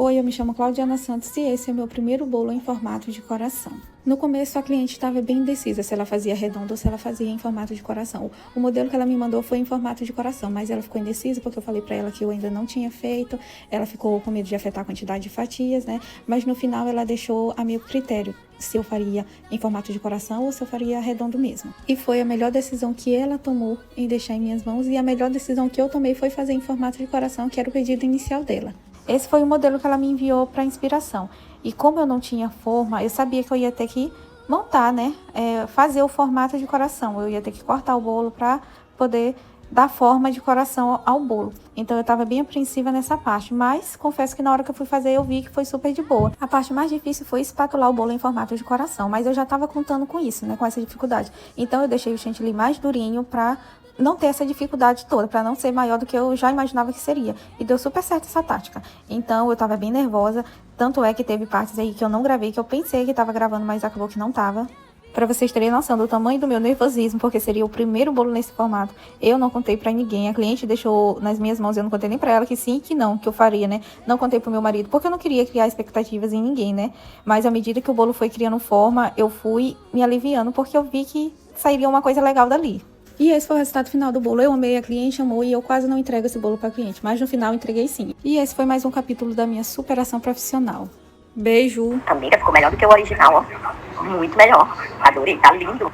Oi, eu me chamo Claudiana Santos e esse é meu primeiro bolo em formato de coração. No começo, a cliente estava bem indecisa se ela fazia redondo ou se ela fazia em formato de coração. O modelo que ela me mandou foi em formato de coração, mas ela ficou indecisa porque eu falei para ela que eu ainda não tinha feito. Ela ficou com medo de afetar a quantidade de fatias, né? Mas no final ela deixou a meu critério se eu faria em formato de coração ou se eu faria redondo mesmo. E foi a melhor decisão que ela tomou em deixar em minhas mãos e a melhor decisão que eu tomei foi fazer em formato de coração, que era o pedido inicial dela. Esse foi o modelo que ela me enviou para inspiração. E como eu não tinha forma, eu sabia que eu ia ter que montar, né? Fazer o formato de coração. Eu ia ter que cortar o bolo para poder dar forma de coração ao bolo. Então eu estava bem apreensiva nessa parte, mas confesso que na hora que eu fui fazer eu vi que foi super de boa. A parte mais difícil foi espatular o bolo em formato de coração, mas eu já estava contando com isso, né? Com essa dificuldade. Então eu deixei o chantilly mais durinho para não ter essa dificuldade toda, para não ser maior do que eu já imaginava que seria. E deu super certo essa tática. Então, eu tava bem nervosa, tanto é que teve partes aí que eu não gravei, que eu pensei que tava gravando, mas acabou que não tava. Para vocês terem noção do tamanho do meu nervosismo, porque seria o primeiro bolo nesse formato, eu não contei para ninguém. A cliente deixou nas minhas mãos, eu não contei nem para ela que sim, que não, que eu faria, né? Não contei pro meu marido, porque eu não queria criar expectativas em ninguém, né? Mas à medida que o bolo foi criando forma, eu fui me aliviando, porque eu vi que sairia uma coisa legal dali. E esse foi o resultado final do bolo. Eu amei, a cliente amou e eu quase não entrego esse bolo para cliente, mas no final entreguei sim. E esse foi mais um capítulo da minha superação profissional. Beijo! Amiga, ficou melhor do que o original, ó. Muito melhor. Adorei, tá lindo.